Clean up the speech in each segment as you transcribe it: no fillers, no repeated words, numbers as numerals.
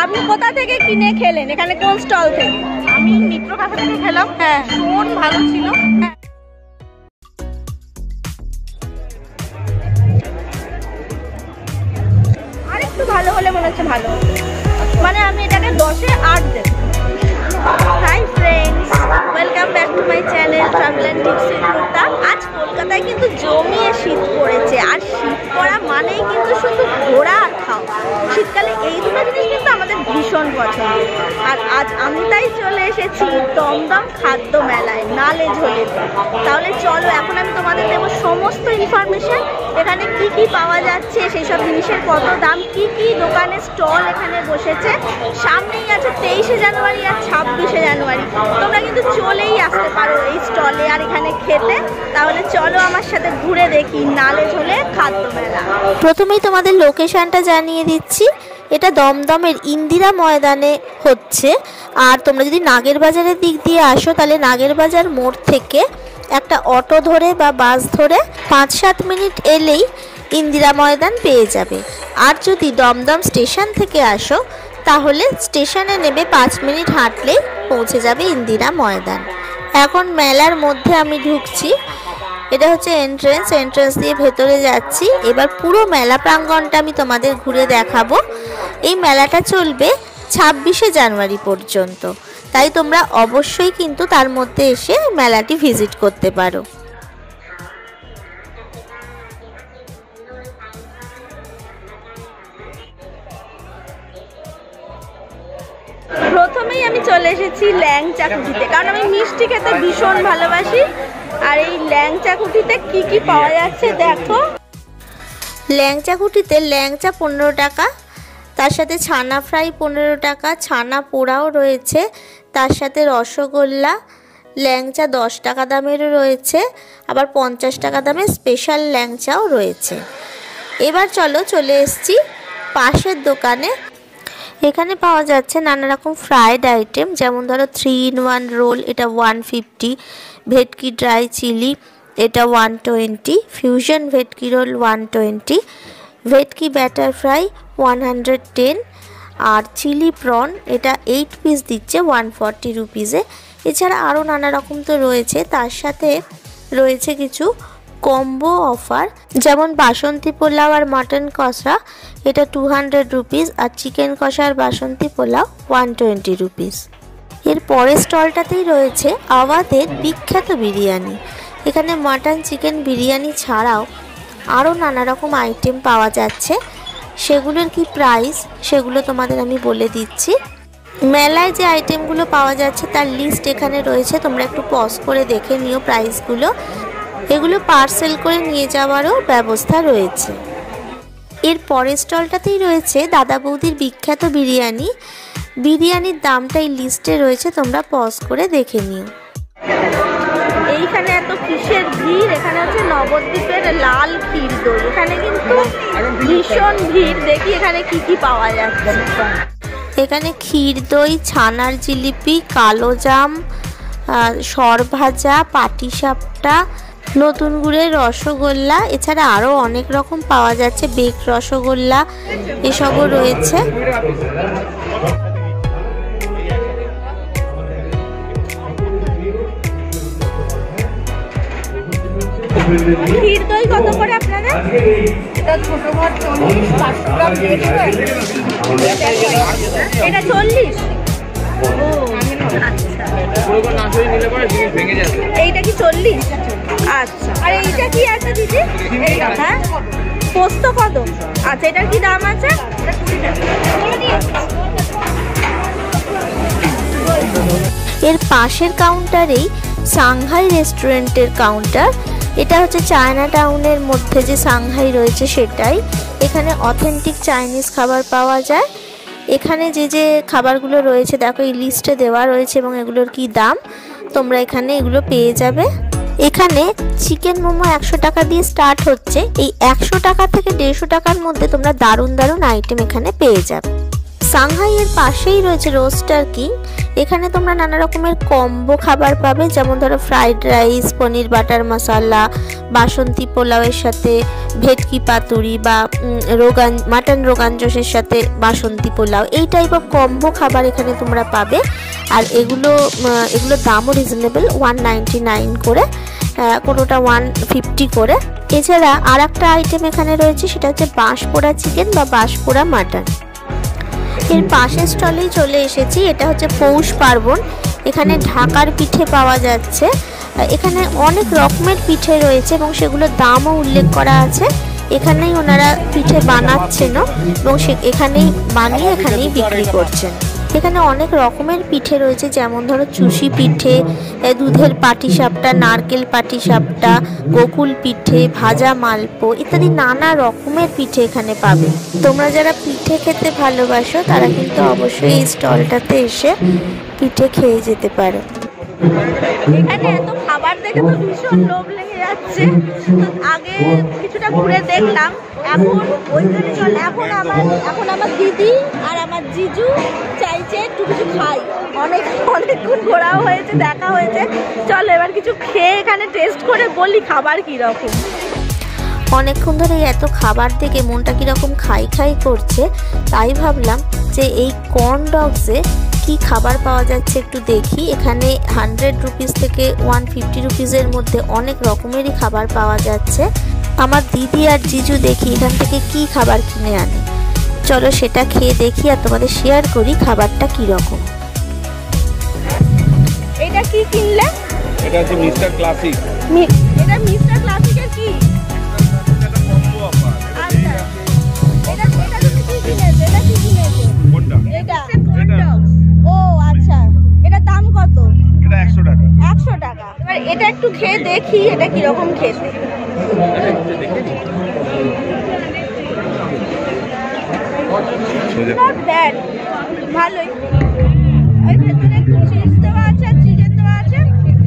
আপনি কোথা থেকে কিনে খেলেন? এখানে কোন স্টল থেকে? আমি মিত্র কাফে থেকে খেলাম। হ্যাঁ, ভীষণ ভালো ছিল। আর একটু ভালো হলে মনে হচ্ছে ভালো, মানে আমি এটাকে 10-এ 8 দেব। Hi friends, welcome back to my channel travel and tips with Mukta. আজ কলকাতায় কিন্তু জমিয়ে শীত পড়েছে, আর শীত পড়া মানেই কিন্তু শুধু ঘোরা আর খাওয়া। শীতকালে এই দুটো জিনিস কিন্তু আমাদের ভীষণ পছন্দ। আর আজ আমি তাই চলে এসেছি দমদম খাদ্য মেলায়, নালে ঝোলে। তাহলে চলো, এখন আমি তোমাদের দেবো সমস্ত ইনফরমেশন। এখানে কি কি পাওয়া যাচ্ছে, সেই সব জিনিসের কত দাম, কি কি দোকানে স্টল এখানে বসেছে। সামনেই আছে 23শে জানুয়ারি আর 26শে জানুয়ারি। তোমরা কিন্তু চলেই আসতে পারো এই স্টলে আর এখানে খেতে। তাহলে চলো আমার সাথে ঘুরে দেখি নালে ঝোলে খাদ্য মেলা। প্রথমেই তোমাদের লোকেশনটা জানিয়ে দিচ্ছি। এটা দমদমের ইন্দিরা ময়দানে হচ্ছে। আর তোমরা যদি নাগের বাজারের দিক দিয়ে আসো, তাহলে নাগের বাজার মোড় থেকে একটা অটো ধরে বা বাস ধরে 5-7 মিনিট এলেই ইন্দিরা ময়দান পেয়ে যাবে। আর যদি দমদম স্টেশন থেকে আসো, তাহলে স্টেশনে নেমে 5 মিনিট হাঁটলেই পৌঁছে যাবে ইন্দিরা ময়দান। এখন মেলার মধ্যে আমি ঢুকছি। এটা হচ্ছে এন্ট্রেন্স দিয়ে ভেতরে যাচ্ছি। এবার পুরো মেলা প্রাঙ্গণটা আমি তোমাদের ঘুরে দেখাবো। এই মেলাটা চলবে 26শে জানুয়ারি পর্যন্ত, তাই তোমরা অবশ্যই কিন্তু তার মধ্যে এসে মেলাটি ভিজিট করতে পারো। প্রথমেই আমি চলে এসেছি ল্যাংচা কুঠিতে, কারণ আমি মিষ্টি খেতে ভীষণ ভালোবাসি। আর এই ল্যাংচা কুঠিতে কি কি পাওয়া যাচ্ছে দেখো। ল্যাংচা কুঠিতে ল্যাংচা 15 টাকা, তার সাথে ছানা ফ্রাই 15 টাকা, ছানা পোড়াও রয়েছে, তার সাথে রসগোল্লা। ল্যাংচা 10 টাকা দামেরও রয়েছে, আবার 50 টাকা দামের স্পেশাল ল্যাংচাও রয়েছে। এবার চলে এসছি পাশের দোকানে। এখানে পাওয়া যাচ্ছে নানা রকম ফ্রাইড আইটেম, যেমন ধরো 3-in-1 রোল, এটা 150, ভেটকি ড্রাই চিলি এটা 120, ফিউশন ভেটকি রোল 120, ভেটকি ব্যাটার ফ্রাই 110, আর চিলি প্রন এটা 8 পিস দিচ্ছে 140 রুপিসে। এছাড়া আরও নানা রকম তো রয়েছে। তার সাথে রয়েছে কিছু কম্বো অফার, যেমন বাসন্তী পোলাও আর মাটন কষা এটা 200 রুপিস, আর চিকেন কষা আর বাসন্তী পোলাও 120 রুপিস। এর পরের স্টলটাতেই রয়েছে আওয়াদের বিখ্যাত বিরিয়ানি। এখানে মাটন চিকেন বিরিয়ানি ছাড়াও আরও নানা রকম আইটেম পাওয়া যাচ্ছে। সেগুলোর কি প্রাইস সেগুলো তোমাদের আমি বলে দিচ্ছি। মেলায় যে আইটেমগুলো পাওয়া যাচ্ছে তার লিস্ট এখানে রয়েছে, তোমরা একটু পজ করে দেখে নিও প্রাইসগুলো। এগুলো পার্সেল করে নিয়ে যাওয়ারও ব্যবস্থা রয়েছে। এর পরের স্টলটাতেই রয়েছে দাদা বৌদির বিখ্যাত বিরিয়ানি। বিরিয়ানির দামটা এই লিস্টে রয়েছে, তোমরা পজ করে দেখে নিও। এইখানে এত কিসের ভিড়? এখানে হচ্ছে নবদ্বীপের লাল ক্ষীর দই। এখানে কিন্তু ভীষণ ভিড়। দেখি এখানে কি কি পাওয়া যাচ্ছে। এখানে ক্ষীর দই, ছানার জিলিপি, কালো জাম, সরভাজা, পাটিসাপটা, নতুন গুড়ের রসগোল্লা, এছাড়া আরও অনেক রকম পাওয়া যাচ্ছে, বেক রসগোল্লা এসবও রয়েছে। ক্ষীর দই কত করে আপনাদের? এটা ছোট ভাত 40, 500 গ্রাম দিয়ে দেবে। এটা 40? এইটা কি 40? আচ্ছা। আর এইটা কি আছে দিদি? হ্যাঁ, পোস্ত কদম। আচ্ছা, এটার কি দাম আছে? এর পাশের কাউন্টারেই সাংহাই রেস্টুরেন্টের কাউন্টার। এটা হচ্ছে চায়না টাউনের মধ্যে যে সাংহাই রয়েছে সেটাই। এখানে অথেন্টিক চাইনিজ খাবার পাওয়া যায়। এখানে যে যে খাবারগুলো রয়েছে দেখো এই লিস্টে দেওয়া রয়েছে, এবং এগুলোর কি দাম তোমরা এখানে এগুলো পেয়ে যাবে। এখানে চিকেন মোমো 100 টাকা দিয়ে স্টার্ট হচ্ছে। এই 100 টাকা থেকে 150 টাকার মধ্যে তোমরা দারুণ দারুণ আইটেম এখানে পেয়ে যাবে। সাংহাইয়ের পাশেই রয়েছে রোস্টার কিং। এখানে তোমরা নানা রকমের কম্বো খাবার পাবে, যেমন ধরো ফ্রাইড রাইস, পনির বাটার মশলা, বাসন্তী পোলাওয়ের সাথে ভেটকি পাতুরি বা মাটন রোগান জোশের সাথে বাসন্তী পোলাও, এই টাইপ অফ কম্বো খাবার এখানে তোমরা পাবে। আর এগুলো দামও রিজনেবল, 199 করে, কোনোটা 150 করে। এছাড়া আর একটা আইটেম এখানে রয়েছে, সেটা হচ্ছে বাঁশপোড়া চিকেন বা বাঁশপোড়া মাটন। এর পাশের স্টলেই চলে এসেছি, এটা হচ্ছে পৌষ পার্বণ। এখানে ঢাকার পিঠে পাওয়া যাচ্ছে। এখানে অনেক রকমের পিঠে রয়েছে এবং সেগুলোর দামও উল্লেখ করা আছে। এখানেই ওনারা পিঠে বানাচ্ছেন এবং এখানেই বানিয়ে এখানেই বিক্রি করছেন। এখানে অনেক রকমের পিঠে রয়েছে, যেমন ধরো চুষি পিঠে, দুধের পাটিসাপটা, নারকেল পাটিসাপটা, গোকুল পিঠে, ভাজা মালপো ইত্যাদি নানা রকমের পিঠে এখানে পাবে। তোমরা যারা পিঠে খেতে ভালোবাসো তারা কিন্তু অবশ্যই এই স্টলটাতে এসে পিঠে খেয়ে যেতে পারো। এখানে এত খাবার দেখে তো ভীষণ লোভ লেগে যাচ্ছে। তো আগে কিছুটা ঘুরে দেখলাম, এখন ওইখানে চল। এখন আমার দিদি আর আমার জিজু চাইছে একটু কিছু খাই। অনেকক্ষণ ঘোরাও হয়েছে, দেখা হয়েছে, চল এবার কিছু খেয়ে এখানে টেস্ট করে বলি খাবার কীরকম। অনেকক্ষণ ধরে এত খাবার দেখে মনটা কীরকম খাই খাই করছে, তাই ভাবলাম যে এই কর্ন ডগসে কি খাবার পাওয়া যাচ্ছে একটু দেখি। এখানে 100 রুপিস থেকে 150 রুপিসের মধ্যে অনেক রকমেরই খাবার পাওয়া যাচ্ছে। আমার দিদি আর জিজু দেখি এখান থেকে কি খাবার কিনে আনে, চলো সেটা খেয়ে দেখি আর তোমাদের শেয়ার করি খাবারটা কীরকম। এটা কি কিনলে? এটা হচ্ছে মিস্টার ক্লাসিক। এটা মিস্টার ক্লাসিকের কি? আচ্ছা, এটা তুমি কি কিনেছো? এটা কি কিনেছো? কোনটা? এটা ও আচ্ছা, এটার দাম কত? এটা 100 টাকা। 100 টাকা। এবার এটা একটু খেয়ে দেখি এটা কিরকম খেতে। Not bad, ভালোই। এর ভেতরে একটু চিজ দেওয়া আছে, চিকেন দেওয়া আছে,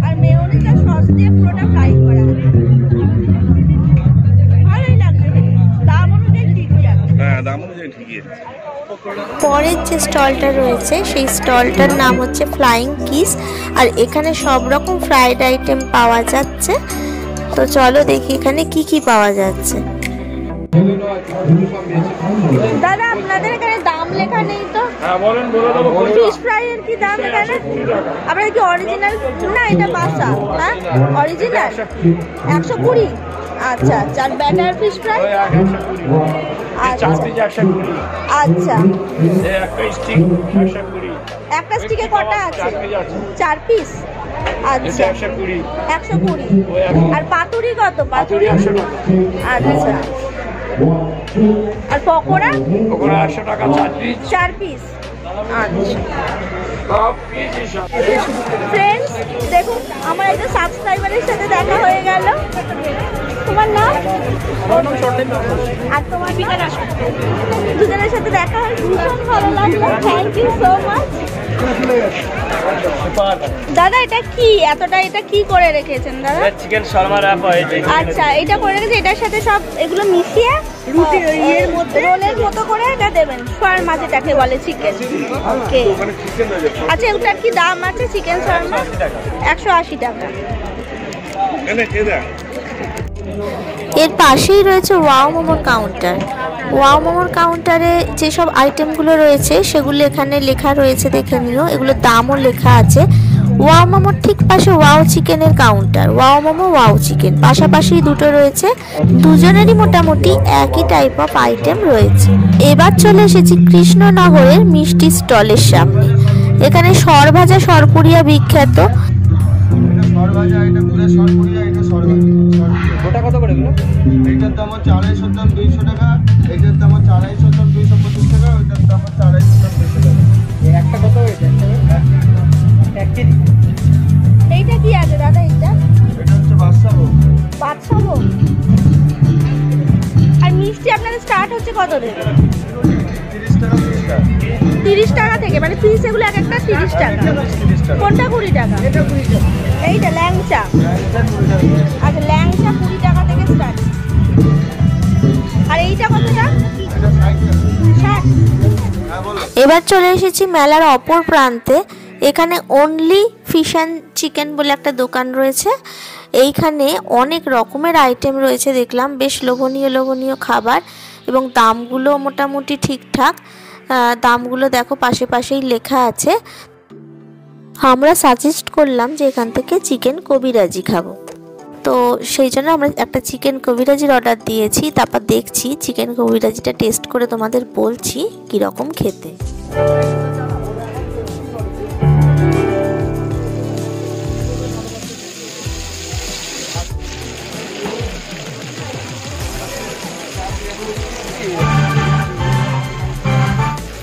আর মেয়োনিজ আর সস দিয়ে পুরোটা ফ্রাই করা আছে। ভালোই লাগছে, দাম অনুযায়ী ঠিকই আছে। হ্যাঁ, দাম অনুযায়ী ঠিকই আছে। পরের যে স্টলটা রয়েছে সেই স্টলটার নাম হচ্ছে ফ্লাইং কিস, আর এখানে সব রকম ফ্রাইড আইটেম পাওয়া যাচ্ছে। তো চলো দেখি এখানে কি কি পাওয়া যাচ্ছে। দাদা আপনাদের এখানে দাম লেখা নেই তো? হ্যাঁ বলেন, বলে দেবো। ফিশ ফ্রাই এর কি দাম এখানে? আপনার কি অরিজিনাল না এটা বাসা? হ্যাঁ অরিজিনাল 120। আচ্ছা আচ্ছা, আর ব্যাটার ফিশ ফ্রাই? আচ্ছা আচ্ছা, একটা স্টিকে কটা আছে? 4 পিস। আচ্ছা 120। আর পাতুরি কত? পাতুরি আচ্ছা। আর পকোড়া? 100 টাকা 4 পিস। আচ্ছা ফ্রেন্ডস, দেখুন আমার একটা সাবস্ক্রাইবারের সাথে দেখা হয়ে গেল। তোমার নাম? আর তোমার দুজনের সাথে দেখা হয়, ভীষণ ভালো লাগলো। Thank you so much. দাদা এটা কি এতটা, এটা কি করে রেখেছেন দাদা? চিকেন শর্মা র‍্যাপ হয়। আচ্ছা, এটা করে রেখেছে, এটার সাথে সব এগুলো মিশিয়ে রুটি এর মধ্যে রোলের মতো করে এটা দেবেন। শর্মা যেটাকে বলে চিকেন। ওকে, আচ্ছা এটার কি দাম আছে? চিকেন শর্মা 180 টাকা। এর পাশেই রয়েছে ওয়াও মোমোর কাউন্টার। ওয়াও মোমোর কাউন্টারে যেসব আইটেমগুলো রয়েছে সেগুলো এখানে লেখা রয়েছে, দেখে নিও। এগুলোর দামও লেখা আছে। ওয়াও মোমোর ঠিক পাশে ওয়াও চিকেনের counter. Wow momo, wow chicken পাশাপাশি দুটো রয়েছে, দুজনেরই মোটামুটি একই টাইপ অফ আইটেম রয়েছে। এবার চলে এসেছি কৃষ্ণনগরের মিষ্টি স্টলের সামনে। এখানে সরভাজা সরপুরিয়া বিখ্যাত। ওটা কত করে দিল? এইটার দাম হচ্ছে 250 দাম 200 টাকা, এইটার দাম হচ্ছে 250 দাম 225 টাকা, ওইটার দাম হচ্ছে 250 দাম 200 টাকা। একটা কত হয়েছে? 1 কেজি। এইটা কি আছে দাদা? এটা হচ্ছে বাদশাভোগ। বাদশাভোগ। আর মিষ্টি আপনাদের স্টার্ট হচ্ছে কত থেকে? 30 টাকা 30 টাকা। 30 টাকা থেকে, মানে পিস এগুলো এক একটা 30 টাকা। কোনটা 20 টাকা? এটা 20 টাকা। এইটা ল্যাংচা। এটা 20 টাকা। আচ্ছা, ল্যাংচা 20 টাকা থেকে স্টার্ট। আর এইটা কতটা? এটা 60 টাকা। 60। হ্যাঁ বলো। এবার চলে এসেছি মেলার অপর প্রান্তে। এখানে অনলি ফিশ অ্যান্ড চিকেন বলে একটা দোকান রয়েছে। এইখানে অনেক রকমের আইটেম রয়েছে, দেখলাম বেশ লোভনীয় লোভনীয় খাবার, এবং দামগুলো মোটামুটি ঠিকঠাক। দামগুলো দেখো পাশে পাশেই লেখা আছে। আমরা সাজেস্ট করলাম যে এখান থেকে চিকেন কবিরাজি খাবো, তো সেই জন্য আমরা একটা চিকেন কবিরাজির অর্ডার দিয়েছি। তারপর দেখছি চিকেন কবিরাজিটা টেস্ট করে তোমাদের বলছি কীরকম খেতে।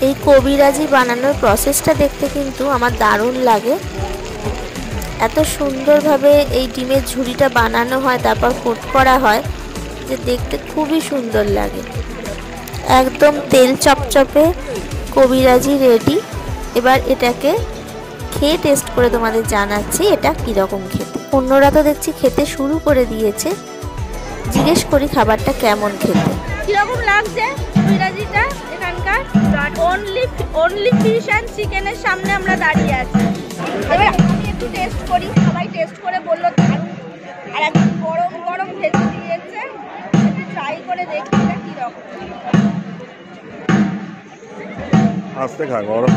এই কবিরাজি বানানোর প্রসেসটা দেখতে কিন্তু আমার দারুণ লাগে। এত সুন্দরভাবে এই ডিমের ঝুড়িটা বানানো হয়, তারপর কোট করা হয়, যে দেখতে খুবই সুন্দর লাগে। একদম তেল চপচপে কবিরাজি রেডি। এবার এটাকে খেয়ে টেস্ট করে তোমাদের জানাচ্ছি এটা কীরকম খেতে। অন্যরা তো দেখছি খেতে শুরু করে দিয়েছে, জিজ্ঞেস করি খাবারটা কেমন খেতে। কিরকম লাগছে কবিরাজিটা এখানকার? অনলি ফিশ অ্যান্ড চিকেনের সামনে আমরা দাঁড়িয়ে আছি। এবার আমি একটু টেস্ট করি, সবাই টেস্ট করে বললো দারুণ, আর একদম গরম গরম ভেজে দিয়েছে। একটু ট্রাই করে দেখি এটা কীরকম। আস্তে খা, গরম।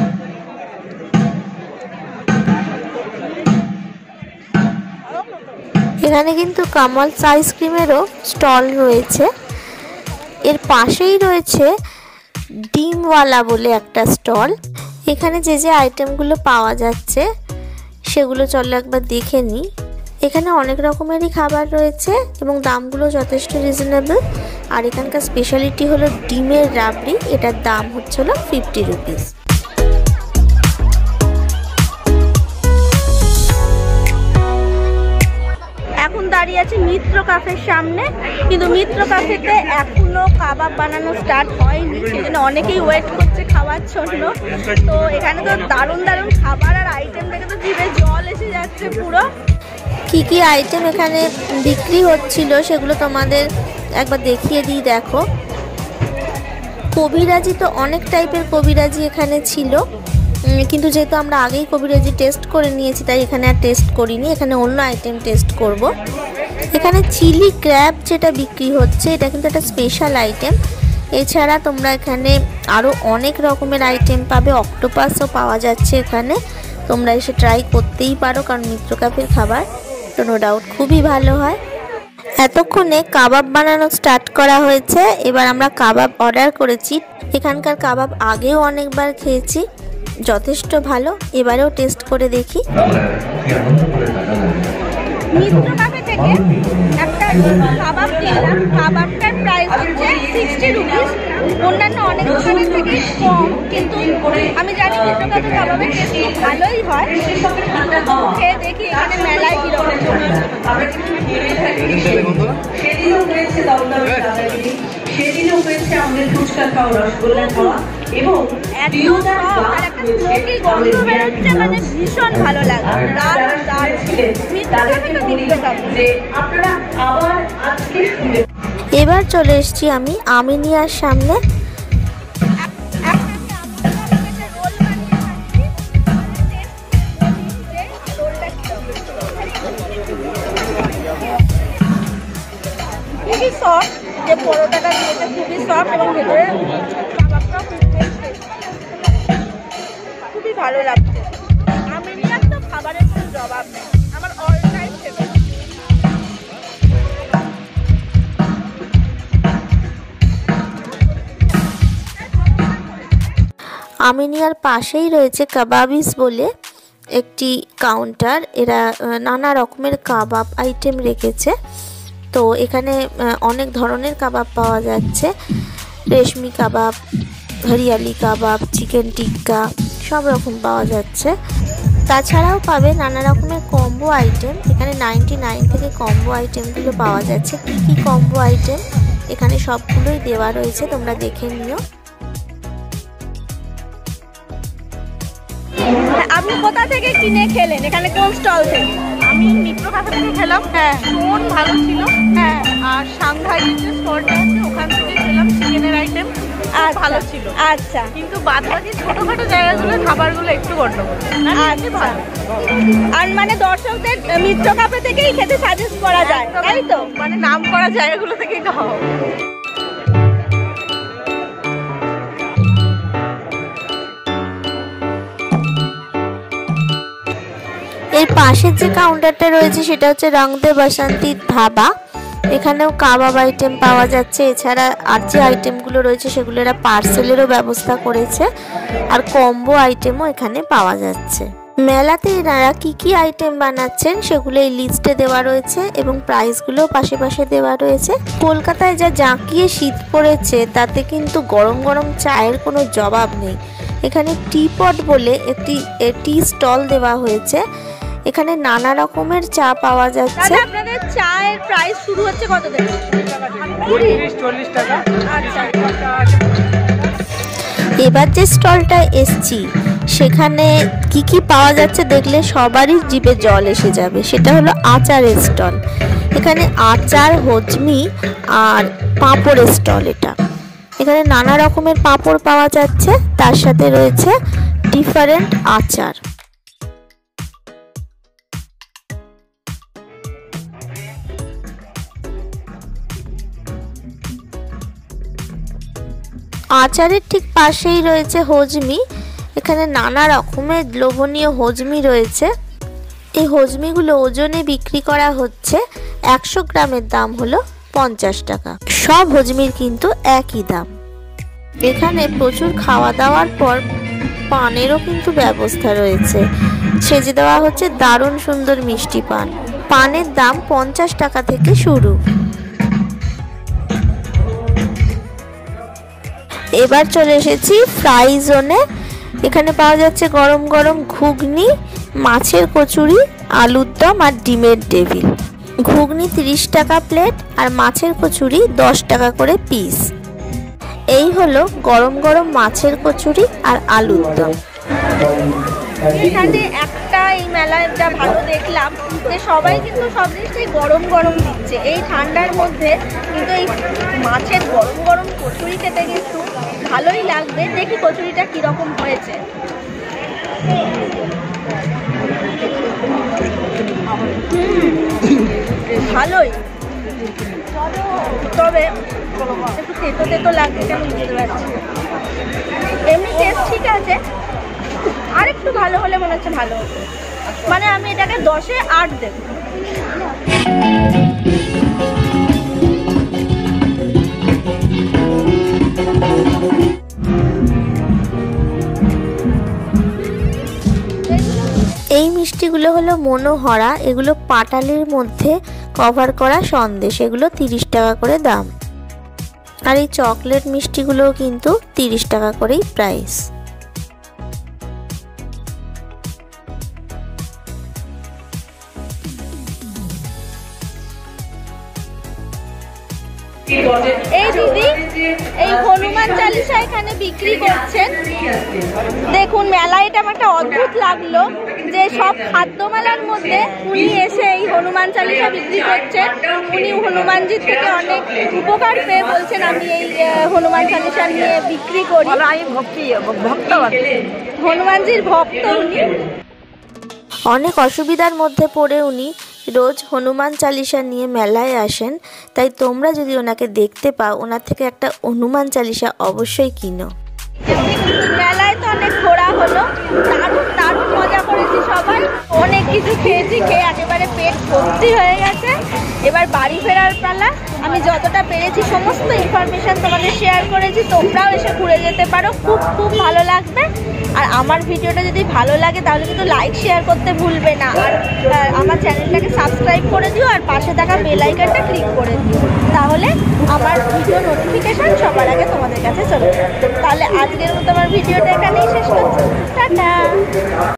এখানে কিন্তু কামালস আইসক্রিমেরও স্টল রয়েছে। এর পাশেই রয়েছে ডিমওয়ালা বলে একটা স্টল। এখানে যে যে আইটেমগুলো পাওয়া যাচ্ছে সেগুলো চলো একবার দেখে নিই। এখানে অনেক রকমেরই খাবার রয়েছে এবং দামগুলো যথেষ্ট রিজনেবল। আর এখানকার স্পেশালিটি হলো ডিমের রাবড়ি, এটার দাম হচ্ছিল 50 রুপিস। এখন দাঁড়িয়ে আছি মিত্র কাফের সামনে, কিন্তু মিত্র কাফেতে এখনো কাবাব বানানো স্টার্ট হয়নি, সেই জন্য অনেকেই ওয়েট করছে খাওয়ার জন্য। তো এখানে তো দারুণ দারুণ খাবার আর আইটেম দেখে তো জিভে জল এসে যাচ্ছে পুরো। কি কি আইটেম এখানে বিক্রি হচ্ছিল সেগুলো তোমাদের একবার দেখিয়ে দিই। দেখো, কবিরাজি তো অনেক টাইপের কবিরাজি এখানে ছিল, কিন্তু যেহেতু আমরা আগেই কবিরাজি টেস্ট করে নিয়েছি তাই এখানে আর টেস্ট করিনি, এখানে অন্য আইটেম টেস্ট করব। এখানে চিলি ক্র্যাব যেটা বিক্রি হচ্ছে এটা কিন্তু একটা স্পেশাল আইটেম। এছাড়া তোমরা এখানে আরও অনেক রকমের আইটেম পাবে, অক্টোপাসও পাওয়া যাচ্ছে এখানে। তোমরা এসে ট্রাই করতেই পারো, কারণ মিত্র কাফের খাবার তো নো ডাউট খুবই ভালো হয়। এতক্ষণে কাবাব বানানো স্টার্ট করা হয়েছে। এবার আমরা কাবাব অর্ডার করেছি। এখানকার কাবাব আগেও অনেকবার খেয়েছি, যথেষ্ট ভালো। এবারেও টেস্ট করে দেখি। মিত্র কাফে থেকে একটা কাবাব কিনলাম, কাবাবটার প্রাইস হচ্ছে 60 রুপিস। অন্যান্য অনেক দোকানের থেকে কম, কিন্তু আমি জানি মিত্র কাফে কাবাবের টেস্ট ভালোই হয়। খেয়ে দেখি এখানে মেলায় কীরকম। সেদিনও হয়েছে আমাদের ফুচকা খাওয়া, রসগোল্লা খাওয়া, এবং ভীষণ ভালো লাগে। এবার চলে এসেছি আমি আমিনিয়ার সামনে। খুবই সফট, যে পরোটাটা দিয়েছে খুবই সফট, এবং ভেতরে কাবাবটা খুবই ভালো লাগছে। আমিনিয়ার তো খাবারের কোনো জবাব নেই, আমার অল টাইম ফেভারিট। আমিনিয়ার পাশেই রয়েছে কাবাবিস বলে একটি কাউন্টার। এরা নানা রকমের কাবাব আইটেম রেখেছে। তো এখানে অনেক ধরনের কাবাব পাওয়া যাচ্ছে, রেশমি কাবাব, হরিয়ালি কাবাব, চিকেন টিক্কা, সব রকম পাওয়া যাচ্ছে। তাছাড়াও পাবে নানা রকমের কম্বো আইটেম। এখানে 99 থেকে কম্বো আইটেমগুলো পাওয়া যাচ্ছে। কী কী কম্বো আইটেম এখানে সবগুলোই দেওয়া রয়েছে, তোমরা দেখে নিও। আপনি কোথা থেকে কিনে খেলেন, এখানে কোন স্টল থেকে? আমি মিত্র কাফে থেকে খেলাম, ভীষণ ভালো ছিল। আর সাংঘাই যে স্টলটা আছে ওখান থেকে খেলাম চিকেনের আইটেম। আচ্ছা, ভালো ছিল, আচ্ছা কিন্তু বাদ বাকি ছোটখাটো জায়গাগুলো খাবারগুলো একটু গন্ডগোল। আচ্ছা। আর মানে দর্শকদের মিত্র কাপে থেকেই খেতে সাজেস্ট করা যায়, তাই তো? মানে নাম করা জায়গাগুলো থেকেই খাওয়া। এর পাশের যে কাউন্টারটা রয়েছে সেটা হচ্ছে রংদে বাসন্তী ধাবা। এখানেও কাবাব আইটেম পাওয়া যাচ্ছে, এছাড়া আর যে আইটেমগুলো রয়েছে সেগুলো এরা পার্সেলেরও ব্যবস্থা করেছে, আর কম্বো আইটেমও এখানে পাওয়া যাচ্ছে। মেলাতে এনারা কি কি আইটেম বানাচ্ছেন সেগুলো এই লিস্টে দেওয়া রয়েছে এবং প্রাইসগুলো পাশে পাশে দেওয়া রয়েছে। কলকাতায় যা জাঁকিয়ে শীত পড়েছে তাতে কিন্তু গরম গরম চায়ের কোনো জবাব নেই। এখানে টি পট বলে একটি টি স্টল দেওয়া হয়েছে, এখানে নানা রকমের চা পাওয়া যাচ্ছে। দাদা আপনাদের চায়ের প্রাইস শুরু হচ্ছে কত থেকে? 30-40 টাকা। আচ্ছা, এবার যে স্টলটা এসছি সেখানে কি কি পাওয়া যাচ্ছে দেখলে সবারই জিভে জল এসে যাবে। সেটা হলো আচারের স্টল। এখানে আচার, হজমি আর পাঁপড়ের স্টল। এখানে নানা রকমের পাঁপড় পাওয়া যাচ্ছে, তার সাথে রয়েছে ডিফারেন্ট আচার। আচারের ঠিক পাশেই রয়েছে হজমি। এখানে নানা রকমের লোভনীয় হজমি রয়েছে। এই হজমিগুলো ওজনে বিক্রি করা হচ্ছে, 100 গ্রামের দাম হলো 50 টাকা। সব হজমির কিন্তু একই দাম। এখানে প্রচুর খাওয়া দাওয়ার পর পানেরও কিন্তু ব্যবস্থা রয়েছে, সেজে দেওয়া হচ্ছে দারুণ সুন্দর মিষ্টি পান। পানের দাম 50 টাকা থেকে শুরু। এবার চলে এসেছি ফ্রাই জোনে। এখানে পাওয়া যাচ্ছে গরম গরম ঘুগনি, মাছের কচুরি, আলুর দম আর ডিমের টেবিল। ঘুগনি 30 টাকা প্লেট আর মাছের কচুরি 10 টাকা করে পিস। এই হলো গরম গরম মাছের কচুরি আর আলুর দম। এখানে একটা এই মেলাটা ভালো দেখলাম যে সবাই কিন্তু সব জিনিসটাই গরম গরম দিচ্ছে। এই ঠান্ডার মধ্যে কিন্তু এই মাছের গরম গরম কচুরি খেতে কিন্তু ভালোই লাগবে। দেখি কচুরিটা কিরকম হয়েছে। ভালোই, তবে একটু তেতো তেতো লাগছে, কেন বুঝতে পারছি। এমনি টেস্ট ঠিক আছে, আর একটু ভালো হলে মনে হচ্ছে ভালো হতো। মানে আমি এটাকে 10-এ 8 দেব। এই মিষ্টিগুলো হলো মনোহরা। এগুলো পাটালির মধ্যে কভার করা সন্দেশ, এগুলো 30 টাকা করে দাম। আর এই চকলেট মিষ্টিগুলোও কিন্তু 30 টাকা করেই প্রাইস। এই দিদি এই হনুমান চালিসা এখানে বিক্রি করছেন। দেখুন মেলা, এটা আমার একটা অদ্ভুত লাগলো যে সব খাদ্য মেলার মধ্যে উনি এসে এই হনুমান চালিসা বিক্রি করছেন। উনি হনুমানজির থেকে অনেক উপকার পেয়ে বলছেন আমি এই হনুমান চালিসা নিয়ে বিক্রি করি। আমি ভক্ত হনুমানজির ভক্ত উনি। অনেক অসুবিধার মধ্যে পড়ে উনি রোজ হনুমান চালিসা নিয়ে মেলায় আসেন। তাই তোমরা যদি ওনাকে দেখতে পাও, ওনার থেকে একটা হনুমান চালিসা অবশ্যই কিনো। মেলায় তো অনেক ঘোরা হলো, দারুণ দারুণ মজা করেছি সবাই। অনেক কিছু খেয়েছি, খেয়ে একেবারে পেট ভর্তি হয়ে গেছে। এবার বাড়ি ফেরার পালা। আমি যতটা পেরেছি সমস্ত ইনফরমেশন তোমাদের শেয়ার করেছি, তোমরাও এসে ঘুরে যেতে পারো, খুব খুব ভালো লাগবে। আর আমার ভিডিওটা যদি ভালো লাগে তাহলে কিন্তু লাইক শেয়ার করতে ভুলবে না। আর আমার চ্যানেলটাকে সাবস্ক্রাইব করে দিও আর পাশে থাকা বেল আইকনটা ক্লিক করে দিও, তাহলে আমার ভিডিও নোটিফিকেশন সবার আগে তোমাদের কাছে চলে যাবে। তাহলে আজকের মতো আমার ভিডিওটা এখানেই শেষ করছি। টাটা।